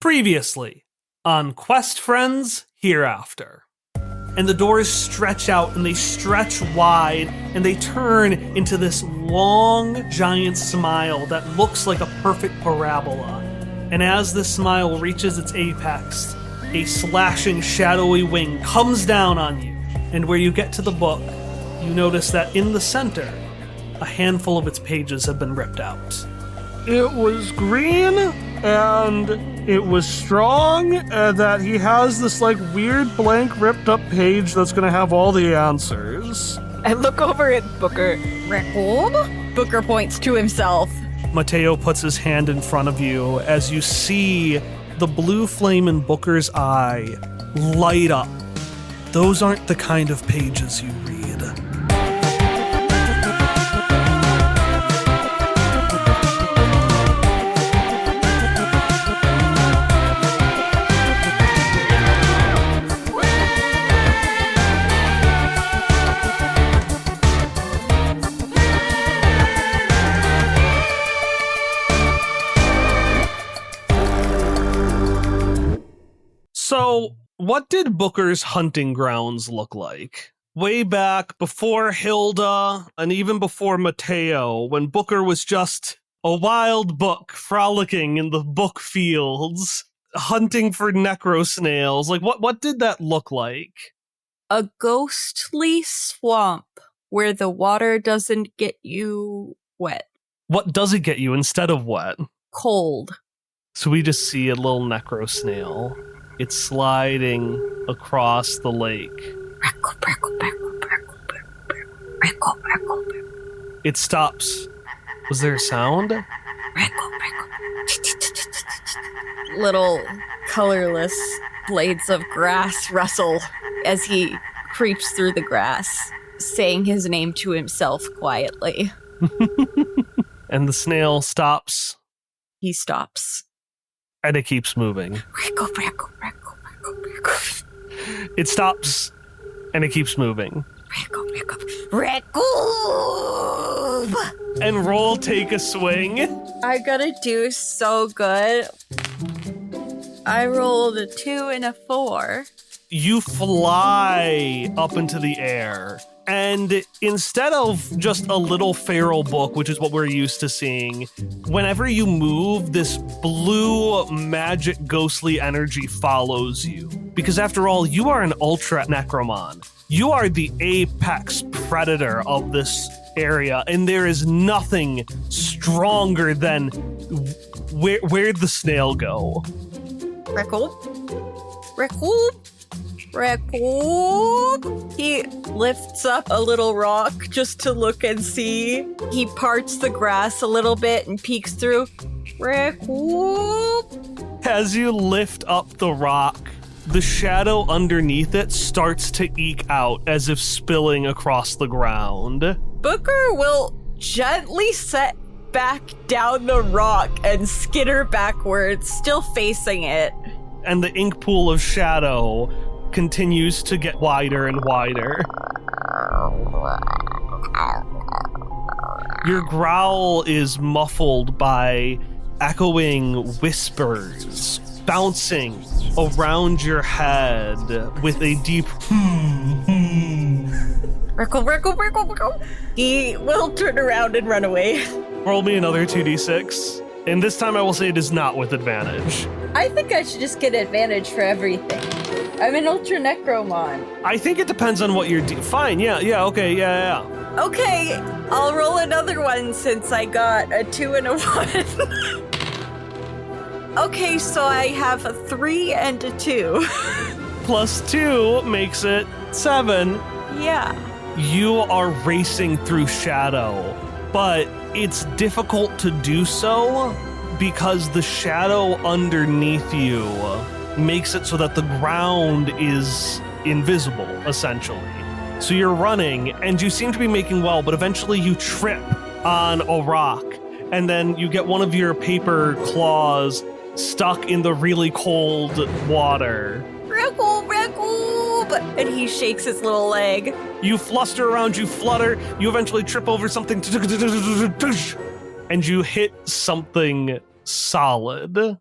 Previously on Quest Friends Hereafter. And the doors stretch out and they stretch wide and they turn into this long, giant smile that looks like a perfect parabola. And as this smile reaches its apex, a slashing, shadowy wing comes down on you. And where you get to the book, you notice that in the center, a handful of its pages have been ripped out. It was green, and it was strong, and that he has this, weird blank ripped-up page that's gonna have all the answers. I look over at Booker. Record? Booker points to himself. Mateo puts his hand in front of you as you see the blue flame in Booker's eye light up. Those aren't the kind of pages you read. So, what did Booker's hunting grounds look like? Way back before Hilda and even before Mateo, when Booker was just a wild book frolicking in the book fields, hunting for necro snails. What did that look like? A ghostly swamp where the water doesn't get you wet. What does it get you instead of wet? Cold. So we just see a little necro snail. It's sliding across the lake. It stops. Was there a sound? Little colorless blades of grass rustle as he creeps through the grass, saying his name to himself quietly. And the snail stops. He stops. And it keeps moving. It stops, and it keeps moving. And roll take a swing. I gotta do so good. I rolled a 2 and a 4. You fly up into the air. And instead of just a little feral book, which is what we're used to seeing, whenever you move, this blue magic ghostly energy follows you. Because after all, you are an ultra necromon. You are the apex predator of this area, and there is nothing stronger than where'd the snail go? Record. He lifts up a little rock just to look and see. He parts the grass a little bit and peeks through. As you lift up the rock, the shadow underneath it starts to eke out as if spilling across the ground. Booker will gently set back down the rock and skitter backwards, still facing it. And the ink pool of shadow continues to get wider and wider. Your growl is muffled by echoing whispers bouncing around your head with a deep Rickle. He will turn around and run away. Roll me another 2d6. And this time I will say it is not with advantage. I think I should just get advantage for everything. I'm an Ultra Necromon. I think it depends on what you're fine, okay. Okay, I'll roll another one since I got a 2 and a 1. Okay, so I have a 3 and a 2. Plus 2 makes it 7. Yeah. You are racing through shadow, but it's difficult to do so because the shadow underneath you makes it so that the ground is invisible, essentially. So you're running, and you seem to be making well, but eventually you trip on a rock, and then you get one of your paper claws stuck in the really cold water. And he shakes his little leg. You fluster around, you flutter, you eventually trip over something, and you hit something solid.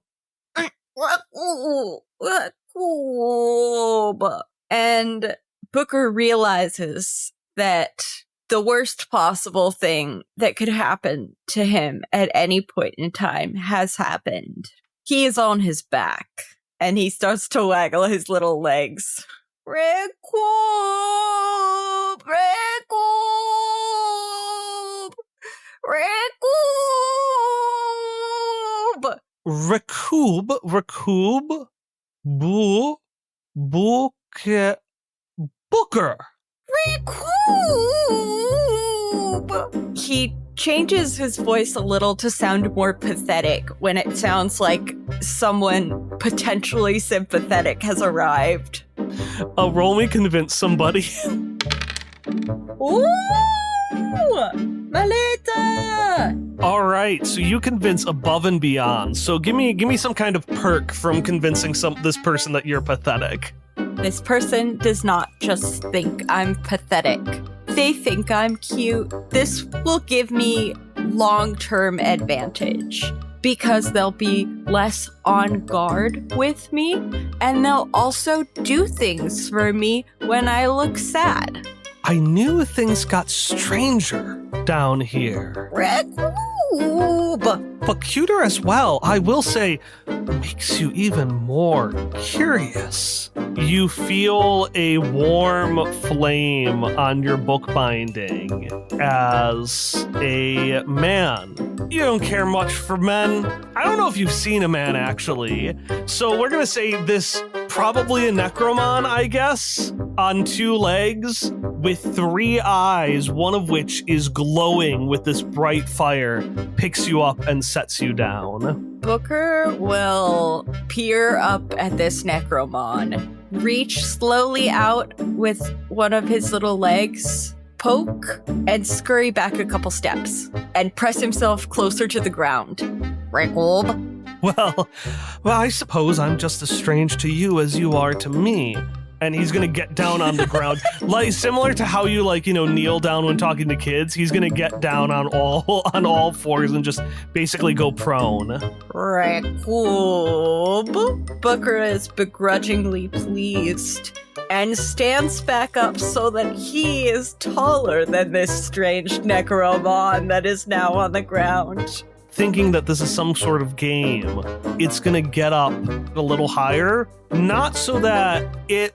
And Booker realizes that the worst possible thing that could happen to him at any point in time has happened. He is on his back, and he starts to waggle his little legs. Recoup! Recoup! Recoup! Recoup, Booker. Recoup! He changes his voice a little to sound more pathetic when it sounds like someone potentially sympathetic has arrived. Roll me convince somebody. Ooh! Maleta! All right, so you convince above and beyond. So give me some kind of perk from convincing this person that you're pathetic. This person does not just think I'm pathetic. They think I'm cute. This will give me long-term advantage because they'll be less on guard with me, and they'll also do things for me when I look sad. I knew things got stranger down here. But cuter as well, I will say, makes you even more curious. You feel a warm flame on your bookbinding as a man. You don't care much for men. I don't know if you've seen a man, actually. So we're going to say this, probably a necromon, I guess, on 2 legs with 3 eyes, one of which is glowing with this bright fire, picks you up and sets you down. Booker will peer up at this necromon, reach slowly out with one of his little legs, poke, and scurry back a couple steps, and press himself closer to the ground. Recoup. Well, I suppose I'm just as strange to you as you are to me. And he's gonna get down on the ground, like similar to how you kneel down when talking to kids. He's gonna get down on all 4s and just basically go prone. Recoup. Booker is begrudgingly pleased and stands back up so that he is taller than this strange necromon that is now on the ground. Thinking that this is some sort of game, it's gonna get up a little higher, not so that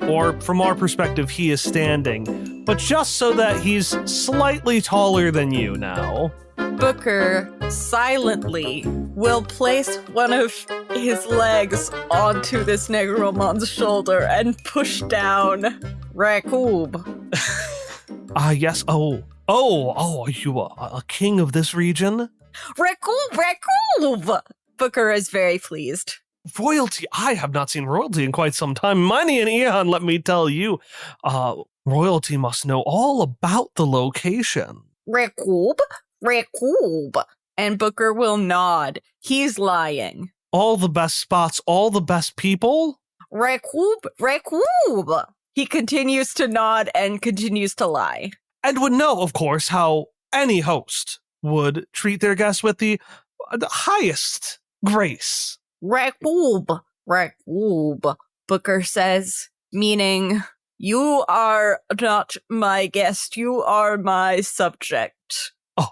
or from our perspective, he is standing, but just so that he's slightly taller than you now. Booker silently will place one of his legs onto this necromon's shoulder and push down. Recoup. Yes. Oh, are you a king of this region? Recoup! Booker is very pleased. Royalty? I have not seen royalty in quite some time. Money and Eon, let me tell you. Royalty must know all about the location. Recoup? And Booker will nod. He's lying. All the best spots, all the best people? Recoup! He continues to nod and continues to lie. And would know, of course, how any host would treat their guests with the highest grace. Recoup, Booker says, meaning, you are not my guest, you are my subject. Oh,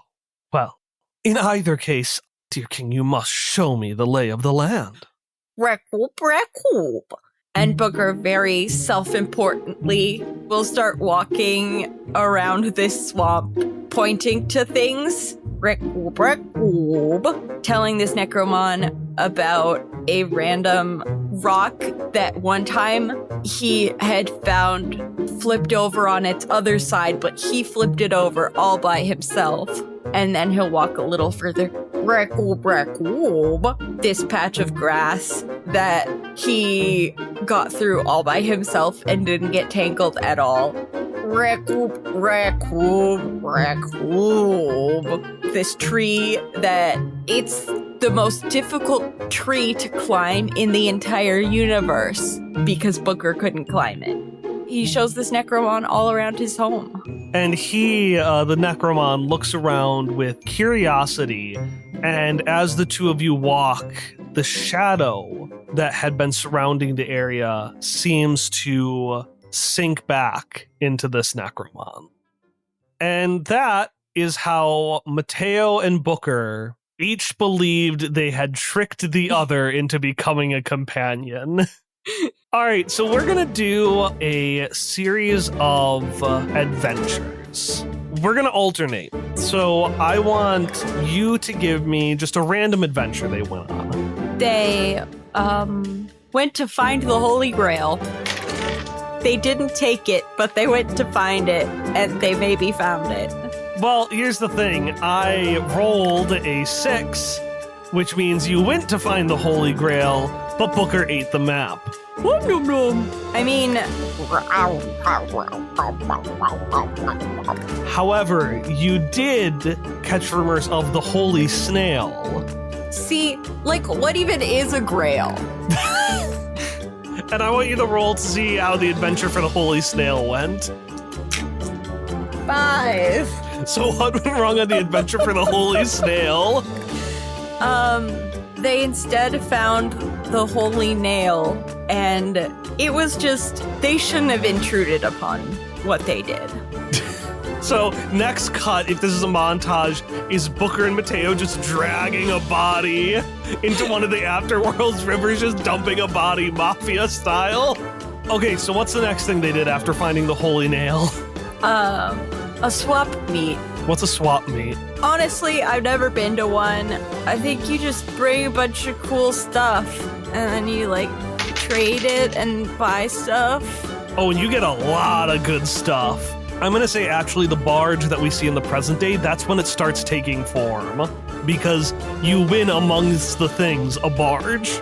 well, in either case, dear king, you must show me the lay of the land. Recoup. And Booker very self-importantly will start walking around this swamp, pointing to things. Recoup. Telling this necromon about a random rock that one time he had found flipped over on its other side, but he flipped it over all by himself. And then he'll walk a little further. Recoup. This patch of grass that he got through all by himself and didn't get tangled at all. Recoup. This tree that it's the most difficult tree to climb in the entire universe because Booker couldn't climb it. He shows this necromon all around his home. And he, the necromon, looks around with curiosity, and as the two of you walk, the shadow that had been surrounding the area seems to sink back into this necromon. And that is how Mateo and Booker each believed they had tricked the other into becoming a companion. All right, so we're going to do a series of adventures. We're going to alternate. So I want you to give me just a random adventure they went on. They went to find the Holy Grail. They didn't take it, but they went to find it, and they maybe found it. Well, here's the thing. I rolled a 6, which means you went to find the Holy Grail, but Booker ate the map. I mean, however, you did catch rumors of the Holy Snail. see, like, what even is a grail? And I want you to roll to see how the adventure for the Holy Snail went. 5. So what went wrong on the adventure for the Holy Snail? They instead found the Holy Nail, and it was just, they shouldn't have intruded upon what they did. So next cut, if this is a montage, is Booker and Mateo just dragging a body into one of the Afterworld's rivers, just dumping a body mafia style. Okay, so what's the next thing they did after finding the Holy Nail? A swap meet. What's a swap meet? Honestly, I've never been to one. I think you just bring a bunch of cool stuff, and then you, like, trade it and buy stuff. Oh, and you get a lot of good stuff. I'm going to say actually the barge that we see in the present day, that's when it starts taking form. Because you win amongst the things a barge.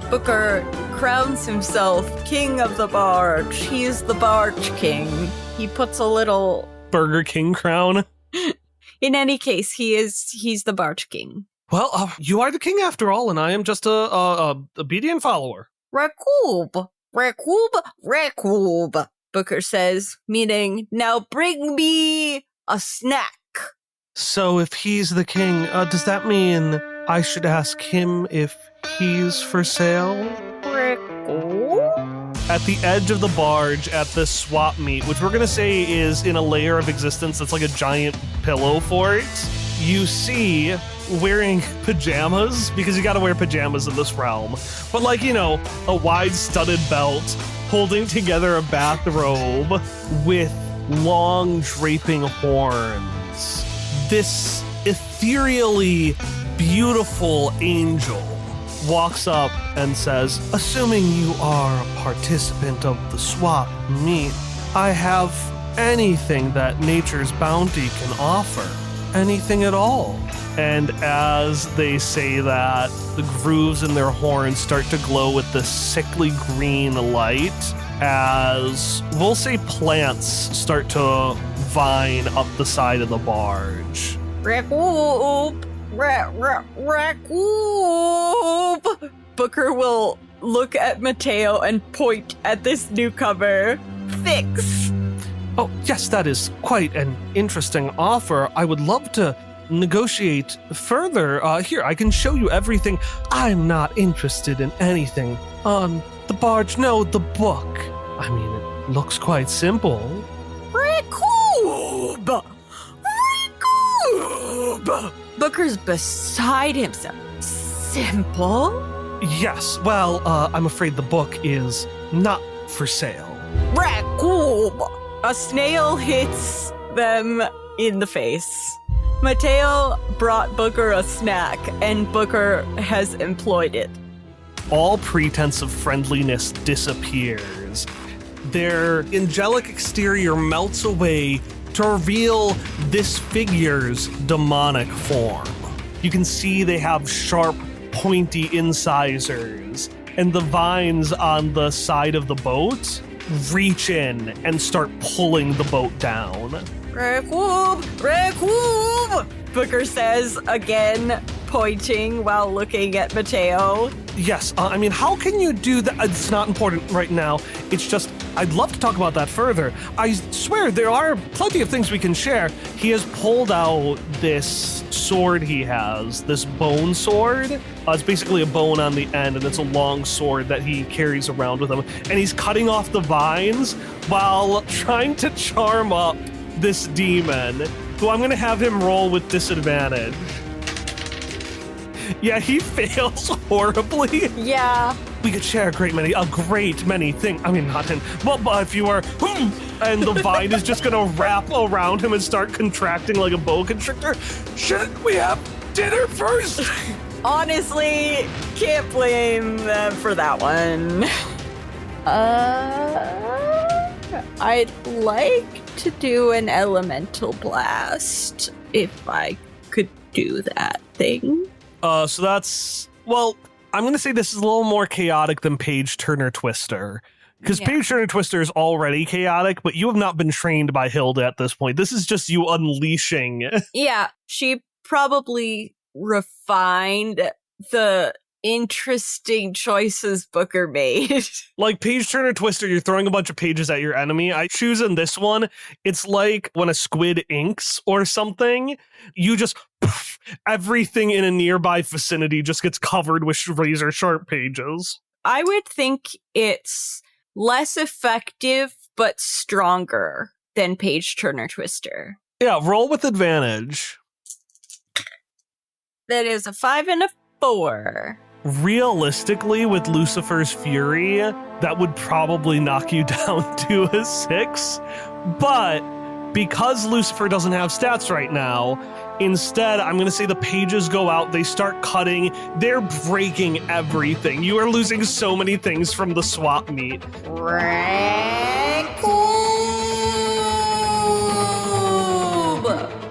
Booker crowns himself king of the barge. He's the barge king. He puts a little... Burger King crown. In any case, he's the barge king. Well, you are the king after all, and I am just a obedient follower. Rakoob, Rakoob, Rakoob, Booker says, meaning, now bring me a snack. So if he's the king, does that mean I should ask him if he's for sale? Rakoob? At the edge of the barge at this swap meet, which we're going to say is in a layer of existence that's like a giant pillow fort, you see wearing pajamas, because you got to wear pajamas in this realm, but like, you know, a wide studded belt holding together a bathrobe with long draping horns. This ethereally beautiful angel walks up and says, assuming you are a participant of the swap meet, I have anything that nature's bounty can offer. Anything at all. And as they say that, the grooves in their horns start to glow with this sickly green light as, we'll say, plants start to vine up the side of the barge. Rakoob! Rakoob! Booker will look at Mateo and point at this newcomer. Fix! Oh, yes, that is quite an interesting offer. I would love to negotiate further. Here, I can show you everything. I'm not interested in anything on the barge. No, the book. I mean, it looks quite simple. Rakoob! Rakoob! Booker's beside himself. Simple? Yes, well, I'm afraid the book is not for sale. Rakoob! A snail hits them in the face. Mateo brought Booker a snack, and Booker has employed it. All pretense of friendliness disappears. Their angelic exterior melts away to reveal this figure's demonic form. You can see they have sharp, pointy incisors, and the vines on the side of the boat reach in and start pulling the boat down. Rakoob! Rakoob! Booker says, again, pointing while looking at Mateo. Yes, I mean, how can you do that? It's not important right now. It's just, I'd love to talk about that further. I swear there are plenty of things we can share. He has pulled out this sword he has, this bone sword. It's basically a bone on the end, and it's a long sword that he carries around with him. And he's cutting off the vines while trying to charm up this demon, who I'm going to have him roll with disadvantage. Yeah, he fails horribly. Yeah. We could share a great many things. I mean, not him, but if you were, and the vine is just gonna wrap around him and start contracting like a boa constrictor. Shouldn't we have dinner first? Honestly, can't blame them for that one. I'd like to do an elemental blast if I could do that thing. So that's, well, I'm going to say this is a little more chaotic than Page Turner Twister. Because Page Turner Twister is already chaotic, but you have not been trained by Hilda at this point. This is just you unleashing. Yeah, she probably refined the interesting choices Booker made. Like Page Turner Twister, you're throwing a bunch of pages at your enemy. I choose in this one, it's like when a squid inks or something, you just, poof, everything in a nearby vicinity just gets covered with razor sharp pages. I would think it's less effective, but stronger than Page Turner Twister. Yeah, roll with advantage. That is a 5 and a 4. Realistically, with Lucifer's Fury, that would probably knock you down to a 6. But because Lucifer doesn't have stats right now, instead, I'm going to say the pages go out, they start cutting, they're breaking everything. You are losing so many things from the swap meet.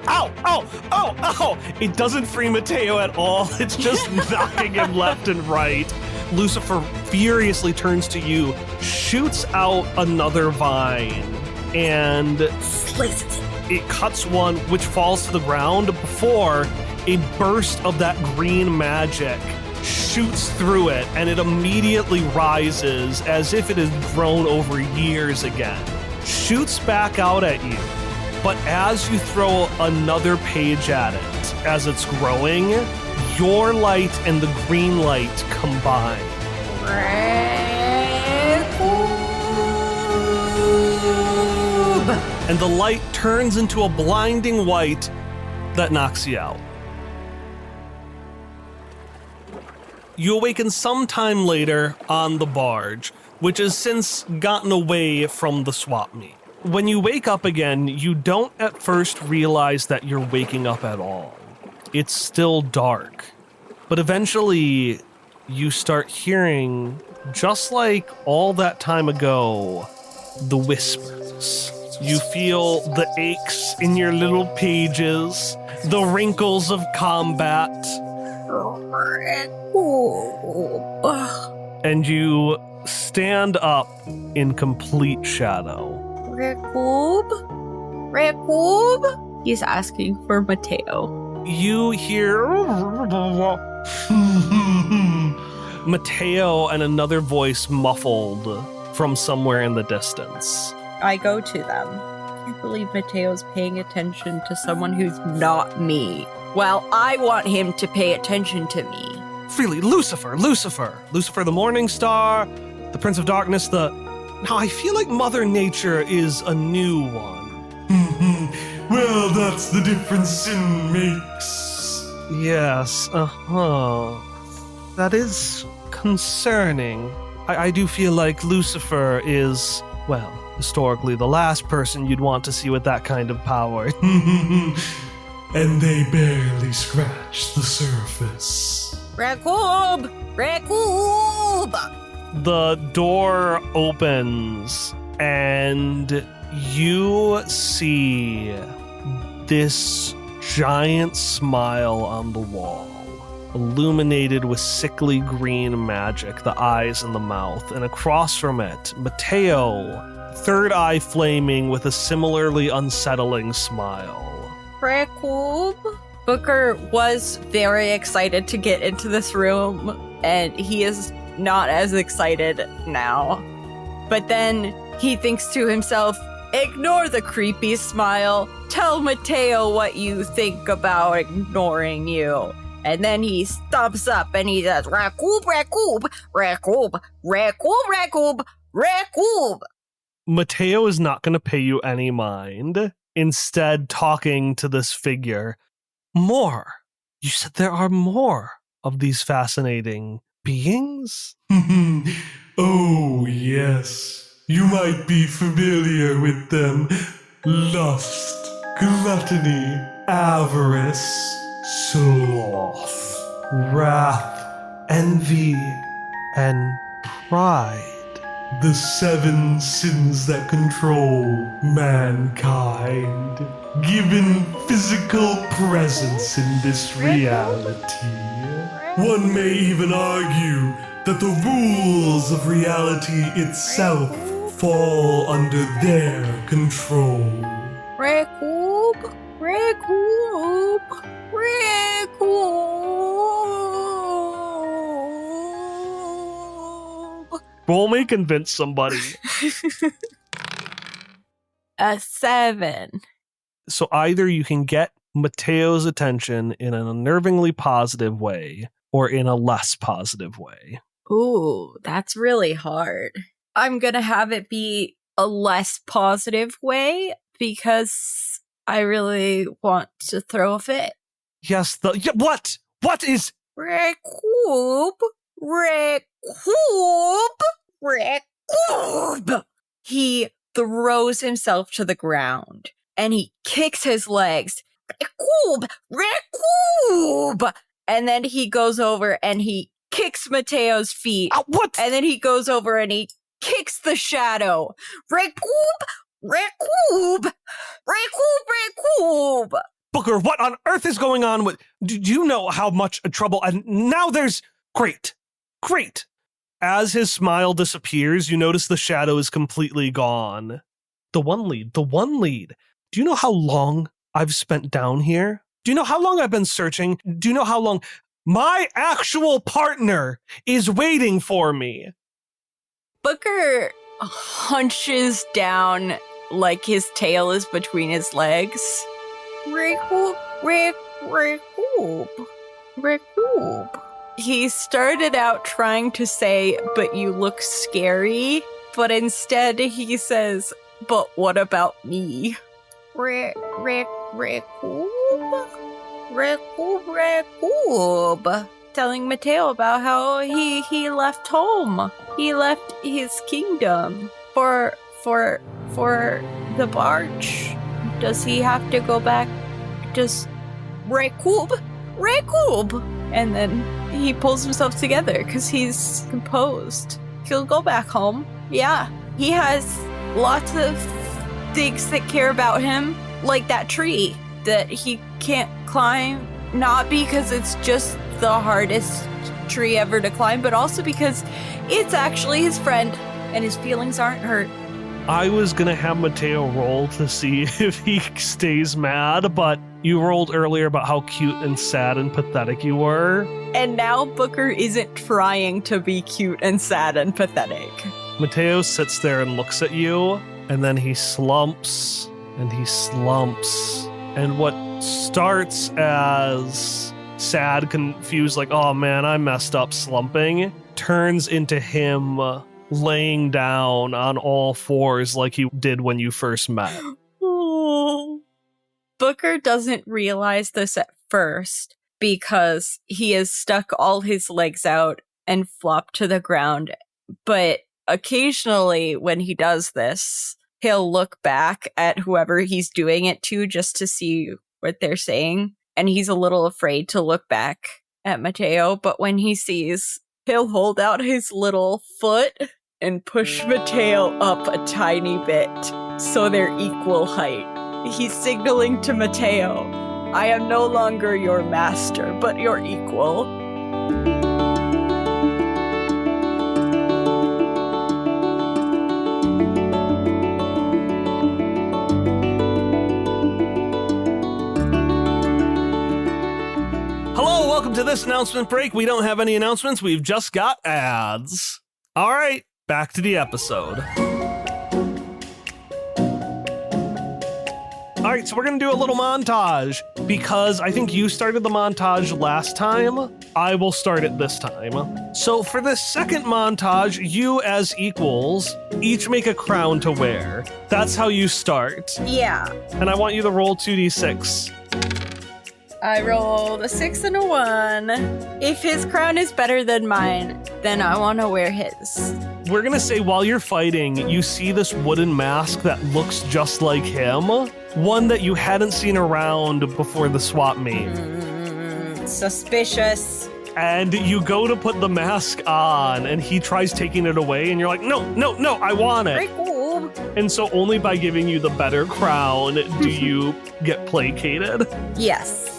Ow! It doesn't free Mateo at all. It's just knocking him left and right. Lucifer furiously turns to you, shoots out another vine, and it cuts one, which falls to the ground before a burst of that green magic shoots through it, and it immediately rises as if it has grown over years again. Shoots back out at you. But as you throw another page at it, as it's growing, your light and the green light combine. And the light turns into a blinding white that knocks you out. You awaken sometime later on the barge, which has since gotten away from the swap meet. When you wake up again, you don't at first realize that you're waking up at all. It's still dark. But eventually, you start hearing, just like all that time ago, the whispers. You feel the aches in your little pages, the wrinkles of combat. And you stand up in complete shadow. Rekoob? He's asking for Mateo. You hear Mateo and another voice muffled from somewhere in the distance. I go to them. I can't believe Mateo's paying attention to someone who's not me. Well, I want him to pay attention to me. Freely, Lucifer the Morning Star, the Prince of Darkness, Now, I feel like Mother Nature is a new one. Well, that's the difference sin makes. Yes, That is concerning. I do feel like Lucifer is, well, historically the last person you'd want to see with that kind of power. And they barely scratch the surface. Rekoob! The door opens and you see this giant smile on the wall, illuminated with sickly green magic, the eyes and the mouth, and across from it, Mateo, third eye flaming with a similarly unsettling smile. Rekoob? Booker was very excited to get into this room, and he is not as excited now. But then he thinks to himself, ignore the creepy smile. Tell Mateo what you think about ignoring you. And then he stomps up and he says, Rakoob, Rakoob, Rakoob, Rakoob, Rakoob, Rakoob. Mateo is not going to pay you any mind. Instead, talking to this figure. More. You said there are more of these fascinating beings? Oh, yes. You might be familiar with them. Lust, gluttony, avarice, sloth, wrath, Envy and pride. the 7 sins that control mankind, given physical presence in this reality. One may even argue that the rules of reality itself fall under their control. Rakoob, Rakoob, Rakoob. Roll me convince somebody. A 7. So either you can get Mateo's attention in an unnervingly positive way or in a less positive way. Ooh, that's really hard. I'm gonna have it be a less positive way because I really want to throw a fit. Yes, what? What is... Rakoob, Rakoob, Rakoob. He throws himself to the ground and he kicks his legs. Rakoob, Rakoob. And then he goes over and he kicks Mateo's feet. What? And then he goes over and he kicks the shadow. Rakoob, Rakoob, Rakoob, Rakoob. Booker, what on earth is going on with... Do you know how much trouble... And now there's... Great. As his smile disappears, you notice the shadow is completely gone. The one lead. Do you know how long I've spent down here? Do you know how long I've been searching? Do you know how long my actual partner is waiting for me? Booker hunches down like his tail is between his legs. Rakoob, Rakoob, Rakoob. He started out trying to say, but you look scary, but instead he says, but what about me? Rakoob, Rakoob. Telling Mateo about how he left home. He left his kingdom for the barge. Does he have to go back? Does Rakoob? And then he pulls himself together because he's composed. He'll go back home. Yeah, he has lots of things that care about him, like that tree that he can't climb. Not because it's just the hardest tree ever to climb, but also because it's actually his friend and his feelings aren't hurt. I was gonna have Mateo roll to see if he stays mad, but you rolled earlier about how cute and sad and pathetic you were. And now Booker isn't trying to be cute and sad and pathetic. Mateo sits there and looks at you, and then he slumps, and he slumps. And what starts as sad, confused, like, oh man, I messed up slumping, turns into him laying down on all fours like he did when you first met. Booker doesn't realize this at first because he has stuck all his legs out and flopped to the ground. But occasionally when he does this, he'll look back at whoever he's doing it to just to see what they're saying. And he's a little afraid to look back at Mateo. But when he sees, he'll hold out his little foot and push Mateo up a tiny bit so they're equal height. He's signaling to Mateo, I am no longer your master, but your equal. Hello, welcome to to this announcement break. We don't have any announcements. We've just got ads. All right, back to the episode. All right, so we're going to do a little montage because I think you started the montage last time. I will start it this time. So for this second montage, you as equals each make a crown to wear. That's how you start. Yeah. And I want you to roll 2d6. I rolled a 6 and a 1. If his crown is better than mine, then I want to wear his. We're going to say while you're fighting, you see this wooden mask that looks just like him. One that you hadn't seen around before the swap meet. Suspicious. And you go to put the mask on, and he tries taking it away, and you're like, no, I want it. Very cool. And so only by giving you the better crown do you get placated. Yes.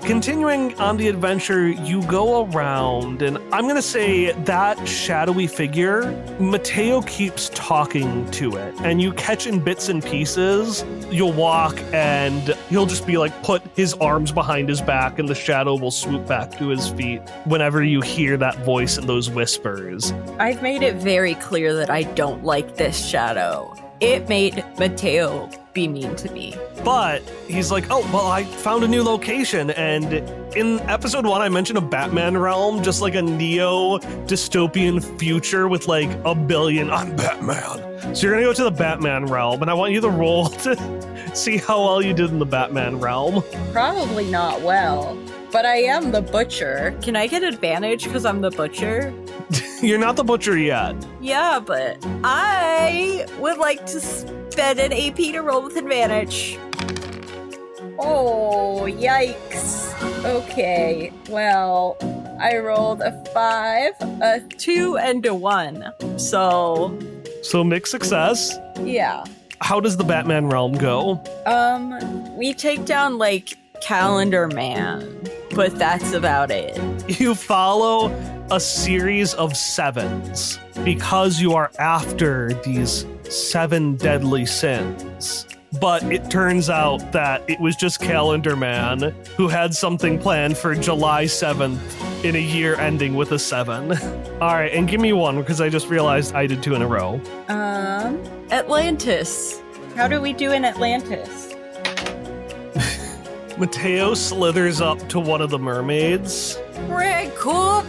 Continuing on the adventure, you go around, and I'm going to say that shadowy figure, Mateo keeps talking to it, and you catch in bits and pieces. You'll walk, and he'll just be like, put his arms behind his back, and the shadow will swoop back to his feet whenever you hear that voice and those whispers. I've made it very clear that I don't like this shadow. It made Mateo be mean to me. But he's like, oh, well, I found a new location. And in episode 1, I mentioned a Batman realm, just like a neo-dystopian future with like a billion. I'm Batman. So you're going to go to the Batman realm, and I want you to roll to see how well you did in the Batman realm. Probably not well, but I am the butcher. Can I get advantage because I'm the butcher? You're not the butcher yet. Yeah, but I would like to spend an AP to roll with advantage. Oh, yikes. Okay, well, I rolled a 5, a 2, and a 1. So mixed success. Yeah. How does the Batman realm go? We take down, like, Calendar Man, but that's about it. You follow a series of 7s because you are after these 7 deadly sins. But it turns out that it was just Calendar Man who had something planned for July 7th in a year ending with a 7. All right, and give me one because I just realized I did 2 in a row. Atlantis. How do we do in Atlantis? Mateo slithers up to one of the mermaids. Recoup!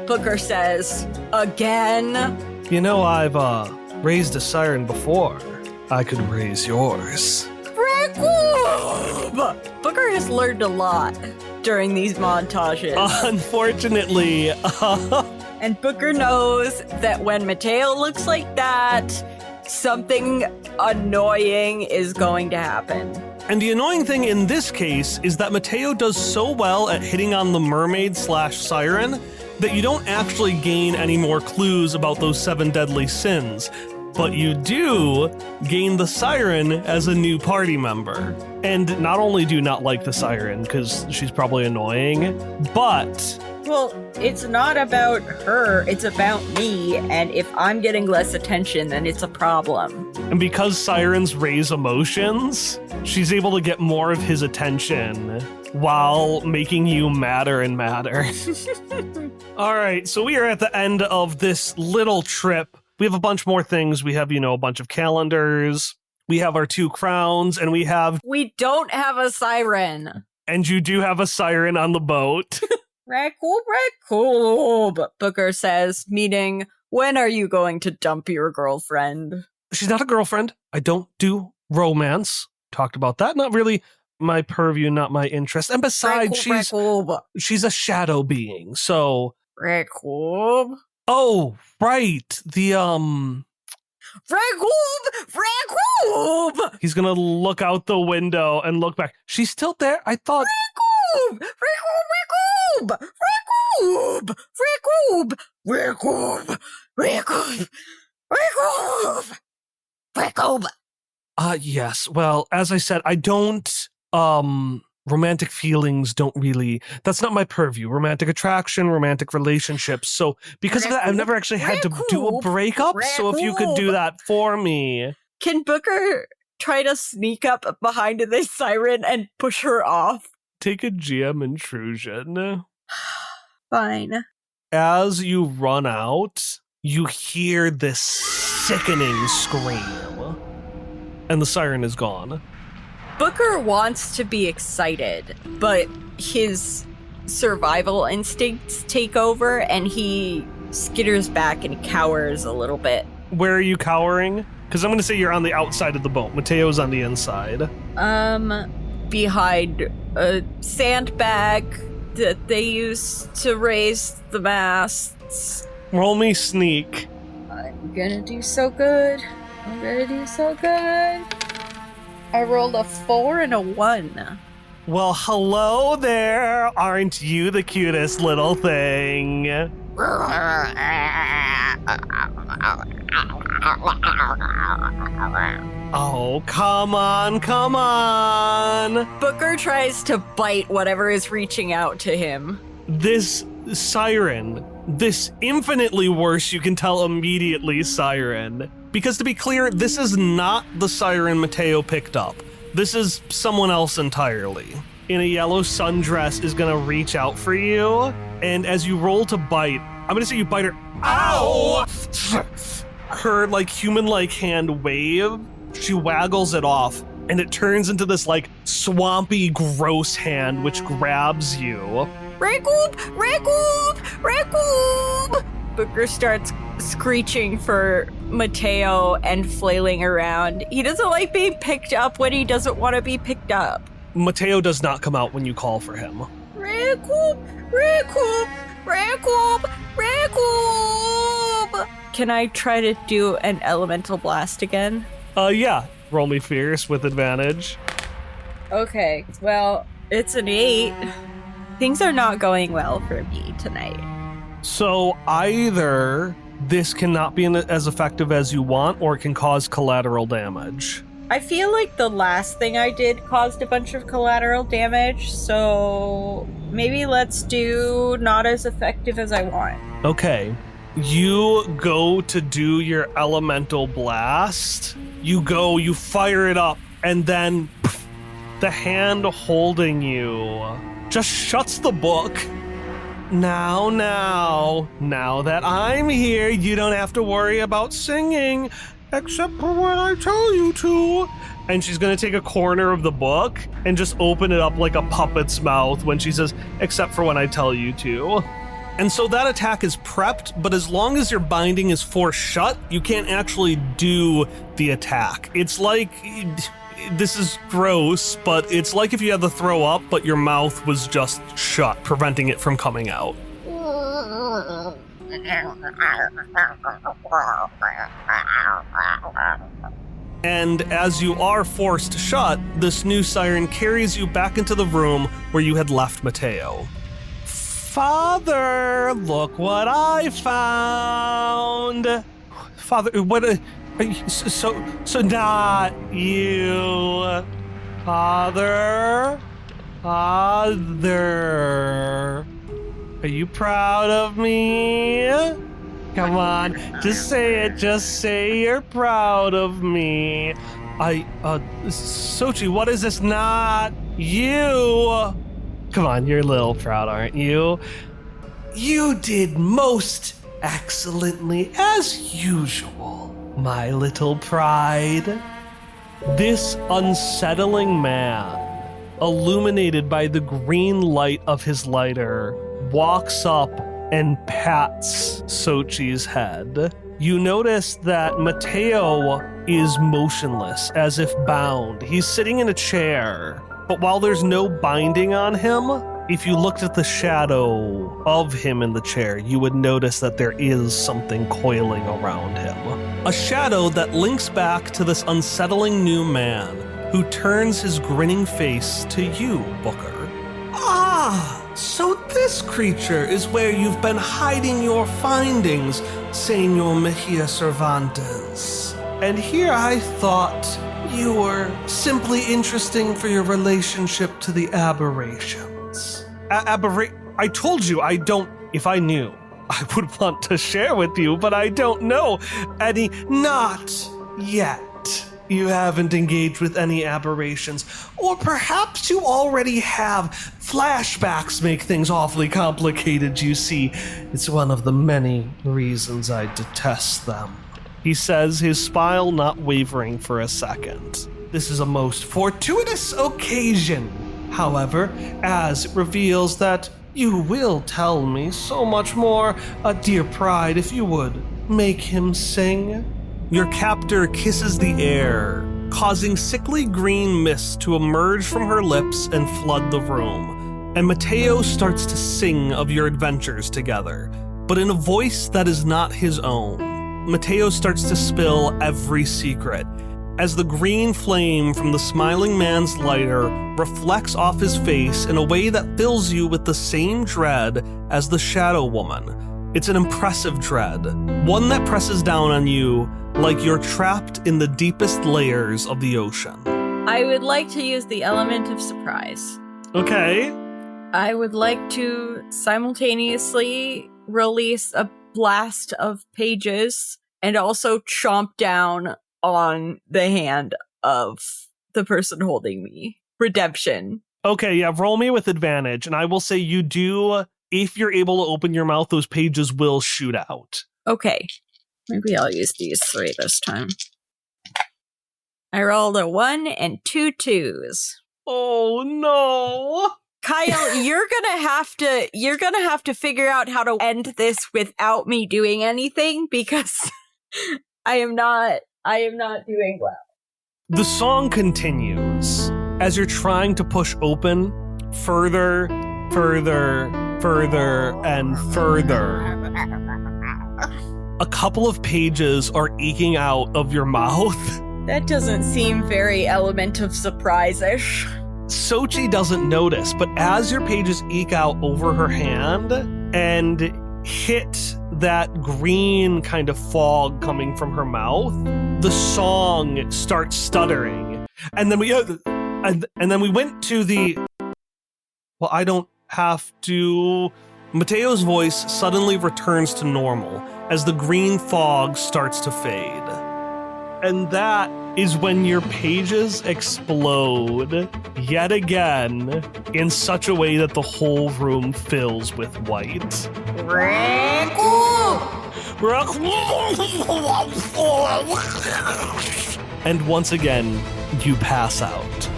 Booker says, again? You know, I've raised a siren before. I could raise yours. Recoup! Booker has learned a lot during these montages. Unfortunately. And Booker knows that when Mateo looks like that, something annoying is going to happen. And the annoying thing in this case is that Mateo does so well at hitting on the mermaid/siren that you don't actually gain any more clues about those 7 deadly sins. But you do gain the siren as a new party member. And not only do you not like the siren, because she's probably annoying, but... Well, it's not about her, it's about me, and if I'm getting less attention, then it's a problem. And because sirens raise emotions, she's able to get more of his attention while making you madder and madder. All right, so we are at the end of this little trip. We have a bunch more things. We have, a bunch of calendars. We have our 2 crowns, and we don't have a siren. And you do have a siren on the boat. Recoup, Booker says, meaning, when are you going to dump your girlfriend? She's not a girlfriend. I don't do romance. Talked about that. Not really my purview, not my interest. And besides, she's a shadow being, so... Recoup. Oh, right. The, Recoup! He's gonna look out the window and look back. She's still there? I thought... Recoup. Yes. Well, as I said, I don't, romantic feelings don't really, that's not my purview. Romantic attraction, romantic relationships. So because of that, I've never actually had to do a breakup. So if you could do that for me. Can Booker try to sneak up behind this siren and push her off? take a GM intrusion. Fine. As you run out, you hear this sickening scream, and the siren is gone. Booker wants to be excited, but his survival instincts take over, and he skitters back and cowers a little bit. Where are you cowering? Because I'm going to say you're on the outside of the boat. Mateo's on the inside. Behind a sandbag that they use to raise the masts. Roll me sneak. I'm gonna do so good. I rolled a 4 and a 1. Well, hello there. Aren't you the cutest little thing? Oh, come on. Booker tries to bite whatever is reaching out to him. This siren, this infinitely worse, you can tell immediately, siren. Because to be clear, this is not the siren Mateo picked up. This is someone else entirely. In a yellow sundress is gonna reach out for you, and as you roll to bite, I'm gonna say you bite her. Ow! Her human-like hand wave, she waggles it off, and it turns into this swampy, gross hand which grabs you. Racoop! Booker starts screeching for Mateo and flailing around. He doesn't like being picked up when he doesn't want to be picked up. Mateo does not come out when you call for him. Racoop! Can I try to do an elemental blast again? Yeah. Roll me fierce with advantage. Okay, well, it's an 8. Things are not going well for me tonight. So either this cannot be as effective as you want, or it can cause collateral damage. I feel like the last thing I did caused a bunch of collateral damage, so maybe let's do not as effective as I want. Okay. You go to do your elemental blast. You fire it up, and then the hand holding you just shuts the book. Now that I'm here, you don't have to worry about singing, except for when I tell you to. And she's gonna take a corner of the book and just open it up like a puppet's mouth when she says, except for when I tell you to. And so that attack is prepped, but as long as your binding is forced shut, you can't actually do the attack. It's like, this is gross, but it's like if you had to throw up, but your mouth was just shut, preventing it from coming out. And as you are forced shut, this new siren carries you back into the room where you had left Mateo. Father, look what I found. Father, what? So not you. Father. Are you proud of me? Come on, just say it. Just say you're proud of me. Sochi, what is this? Not you. Come on, you're a little proud, aren't you? You did most excellently, as usual, my little pride. This unsettling man, illuminated by the green light of his lighter, walks up and pats Sochi's head. You notice that Mateo is motionless, as if bound. He's sitting in a chair. But while there's no binding on him, if you looked at the shadow of him in the chair, you would notice that there is something coiling around him. A shadow that links back to this unsettling new man who turns his grinning face to you, Booker. Ah, so this creature is where you've been hiding your findings, Señor Mejia Cervantes. And here I thought you were simply interesting for your relationship to the aberrations. I told you I don't. If I knew, I would want to share with you, but I don't know any. Not yet. you haven't engaged with any aberrations. Or perhaps you already have. Flashbacks make things awfully complicated, you see. It's one of the many reasons I detest them. He says, his smile not wavering for a second. This is a most fortuitous occasion, however, as it reveals that you will tell me so much more. Dear Pride, if you would, make him sing. Your captor kisses the air, causing sickly green mist to emerge from her lips and flood the room. And Mateo starts to sing of your adventures together, but in a voice that is not his own. Mateo starts to spill every secret, as the green flame from the smiling man's lighter reflects off his face in a way that fills you with the same dread as the Shadow Woman. It's an impressive dread, one that presses down on you like you're trapped in the deepest layers of the ocean. I would like to use the element of surprise. Okay. I would like to simultaneously release a blast of pages and also chomp down on the hand of the person holding me. Redemption. Okay, yeah, roll me with advantage, and I will say you do, if you're able to open your mouth, those pages will shoot out. Okay. Maybe I'll use these 3 this time. I rolled a 1 and 2 2s. Oh no! Kyle, you're gonna have to figure out how to end this without me doing anything, because I am not doing well. The song continues as you're trying to push open further, further, further, and further. A couple of pages are eking out of your mouth. That doesn't seem very element of surprise-ish. Sochi doesn't notice, but as your pages eke out over her hand and hit that green kind of fog coming from her mouth, the song starts stuttering. And then we went to the, well, I don't have to. Mateo's voice suddenly returns to normal as the green fog starts to fade. And that is when your pages explode yet again in such a way that the whole room fills with white. And once again, you pass out.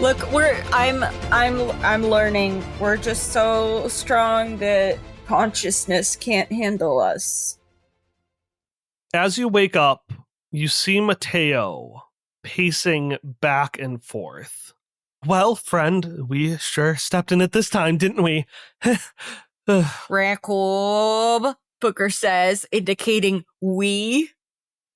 Look, I'm learning. We're just so strong that consciousness can't handle us. As you wake up, you see Mateo pacing back and forth. Well, friend, we sure stepped in it this time, didn't we? Racob, Booker says, indicating we.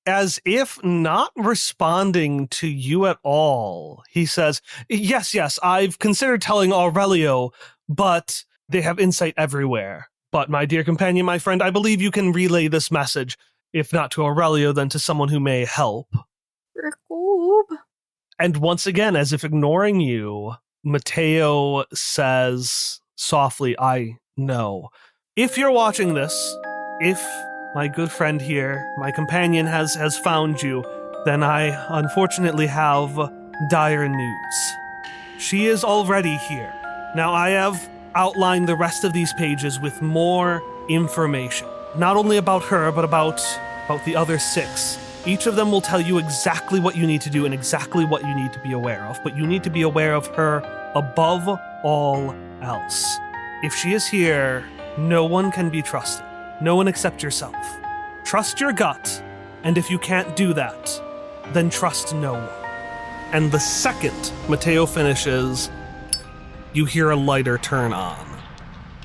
As if not responding to you at all, he says, yes, I've considered telling Aurelio, but they have insight everywhere. But my dear companion, my friend, I believe you can relay this message, if not to Aurelio, then to someone who may help. Racob. And once again, as if ignoring you, Mateo says softly, I know. If you're watching this, if my good friend here, my companion, has found you, then I unfortunately have dire news. She is already here. Now I have outlined the rest of these pages with more information. Not only about her, but about the other 6. Each of them will tell you exactly what you need to do and exactly what you need to be aware of, but you need to be aware of her above all else. If she is here, no one can be trusted. No one except yourself. Trust your gut, and if you can't do that, then trust no one. And the second Mateo finishes, you hear a lighter turn on.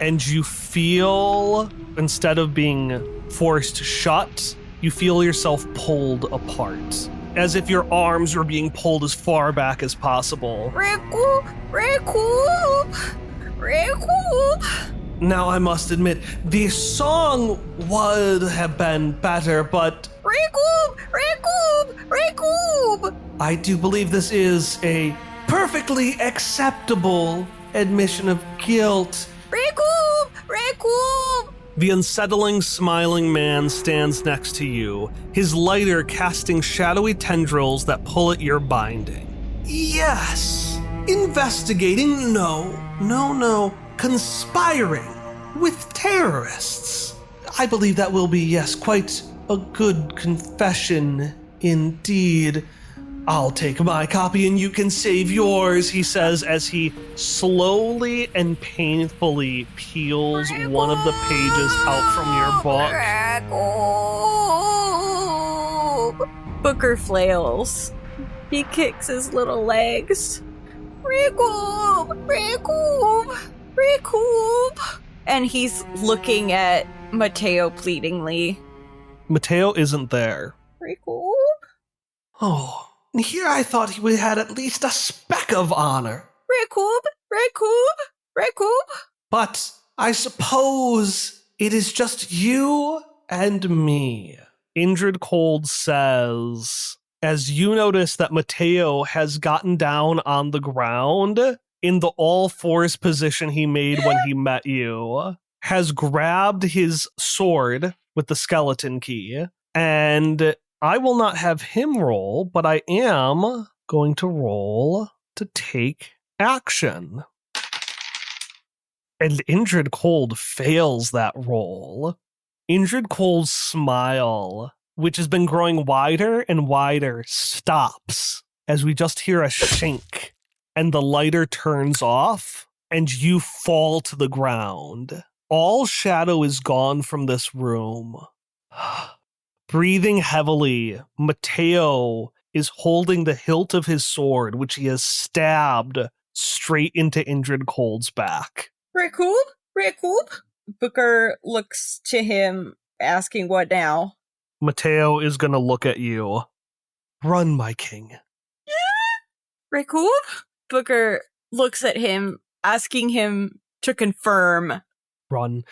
And you feel, instead of being forced shut, you feel yourself pulled apart. As if your arms were being pulled as far back as possible. Racob. Now, I must admit, the song would have been better, but Racob! I do believe this is a perfectly acceptable admission of guilt. Racob! The unsettling, smiling man stands next to you, his lighter casting shadowy tendrils that pull at your binding. Yes, investigating, no, conspiring with terrorists. I believe that will be, yes, quite a good confession indeed. I'll take my copy and you can save yours, he says as he slowly and painfully peels one of the pages out from your book. Booker flails. He kicks his little legs. Recoup. And he's looking at Mateo pleadingly. Mateo isn't there. Recoup? Oh. Here I thought we had at least a speck of honor. Recoup. But I suppose it is just you and me, Indrid Cold says, as you notice that Mateo has gotten down on the ground in the all-fours position he made when he met you, has grabbed his sword with the skeleton key, and I will not have him roll, but I am going to roll to take action. And Indrid Cold fails that roll. Indrid Cold's smile, which has been growing wider and wider, stops as we just hear a shink, and the lighter turns off, and you fall to the ground. All shadow is gone from this room. Breathing heavily, Mateo is holding the hilt of his sword, which he has stabbed straight into Indrid Cold's back. Recoup? Booker looks to him, asking what now? Mateo is going to look at you. Run, my king. Recoup? Booker looks at him, asking him to confirm. Run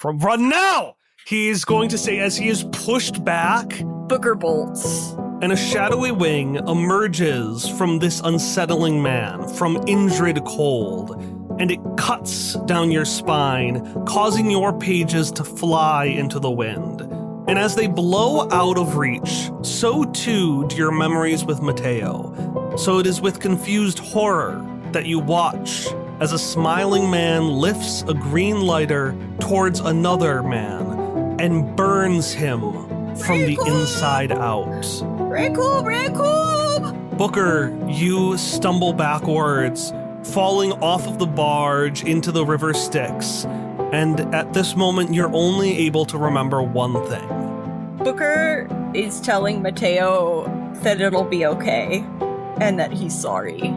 now! He's going to say as he is pushed back. Booker bolts. And a shadowy wing emerges from this unsettling man, from Indrid Cold, and it cuts down your spine, causing your pages to fly into the wind. And as they blow out of reach, so too do your memories with Mateo. So it is with confused horror that you watch as a smiling man lifts a green lighter towards another man and burns him from the inside out. Recoup! Booker, you stumble backwards, falling off of the barge into the river Styx, and at this moment you're only able to remember one thing. Booker is telling Mateo that it'll be okay, and that he's sorry.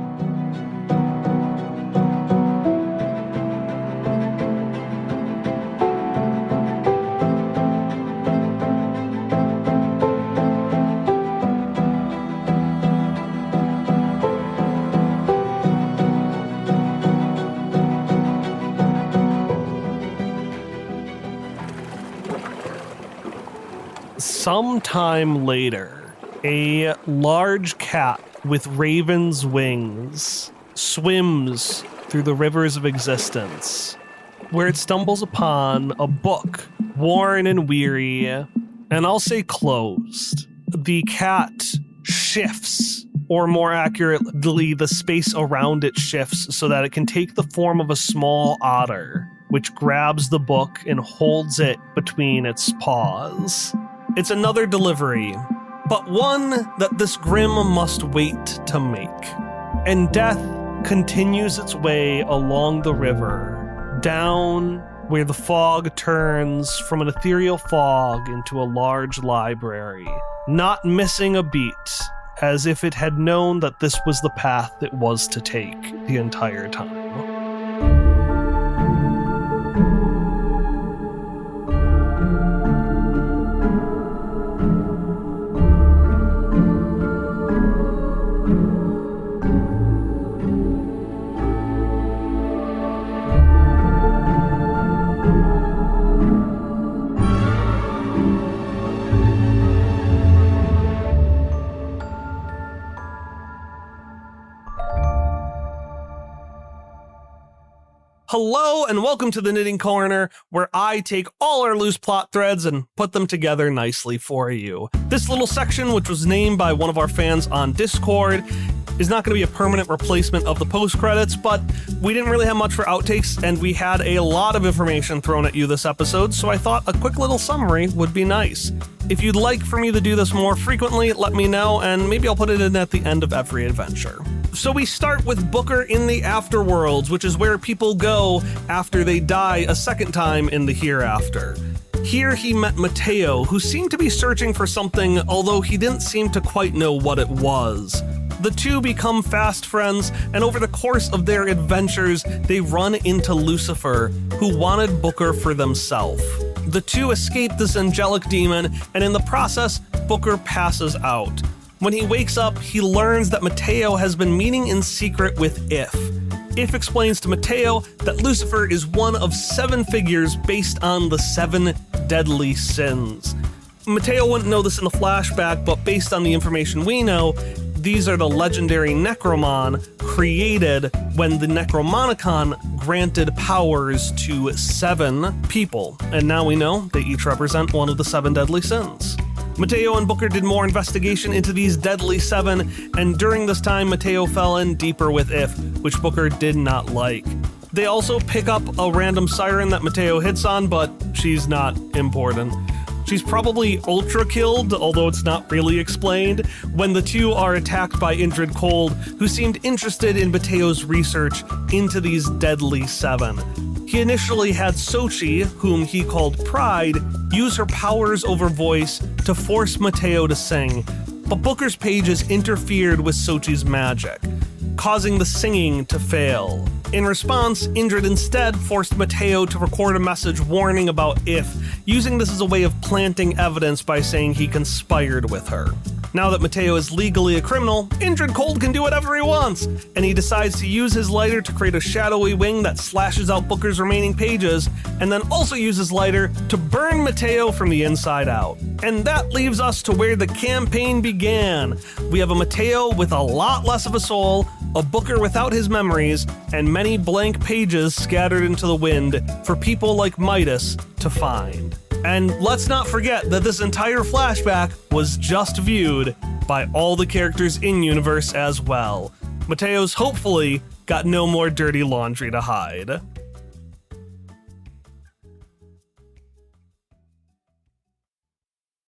Sometime later, a large cat with raven's wings swims through the rivers of existence, where it stumbles upon a book, worn and weary, and I'll say closed. The cat shifts, or more accurately, the space around it shifts so that it can take the form of a small otter, which grabs the book and holds it between its paws. It's another delivery, but one that this grim must wait to make. And death continues its way along the river, down where the fog turns from an ethereal fog into a large library, not missing a beat, as if it had known that this was the path it was to take the entire time. Hello and welcome to the Knitting Corner, where I take all our loose plot threads and put them together nicely for you. This little section, which was named by one of our fans on Discord, is not going to be a permanent replacement of the post-credits, but we didn't really have much for outtakes, and we had a lot of information thrown at you this episode, so I thought a quick little summary would be nice. If you'd like for me to do this more frequently, let me know, and maybe I'll put it in at the end of every adventure. So we start with Booker in the Afterworlds, which is where people go after they die a second time in the hereafter. Here he met Mateo, who seemed to be searching for something, although he didn't seem to quite know what it was. The two become fast friends, and over the course of their adventures, they run into Lucifer, who wanted Booker for themselves. The two escape this angelic demon, and in the process, Booker passes out. When he wakes up, he learns that Mateo has been meeting in secret with If. If explains to Mateo that Lucifer is one of 7 figures based on the 7 deadly sins. Mateo wouldn't know this in the flashback, but based on the information we know, these are the legendary Necromon created when the Necromonicon granted powers to 7 people. And now we know they each represent one of the 7 deadly sins. Mateo and Booker did more investigation into these deadly 7, and during this time, Mateo fell in deeper with If, which Booker did not like. They also pick up a random siren that Mateo hits on, but she's not important. She's probably ultra-killed, although it's not really explained, when the two are attacked by Indrid Cold, who seemed interested in Mateo's research into these deadly 7. He initially had Sochi, whom he called Pride, use her powers over voice to force Mateo to sing, but Booker's pages interfered with Sochi's magic, causing the singing to fail. In response, Indrid instead forced Mateo to record a message warning about If, using this as a way of planting evidence by saying he conspired with her. Now that Mateo is legally a criminal, Indrid Cold can do whatever he wants, and he decides to use his lighter to create a shadowy wing that slashes out Booker's remaining pages, and then also use his lighter to burn Mateo from the inside out. And that leaves us to where the campaign began. We have a Mateo with a lot less of a soul, a Booker without his memories, and many blank pages scattered into the wind for people like Midas to find. And let's not forget that this entire flashback was just viewed by all the characters in-universe as well. Mateo's hopefully got no more dirty laundry to hide.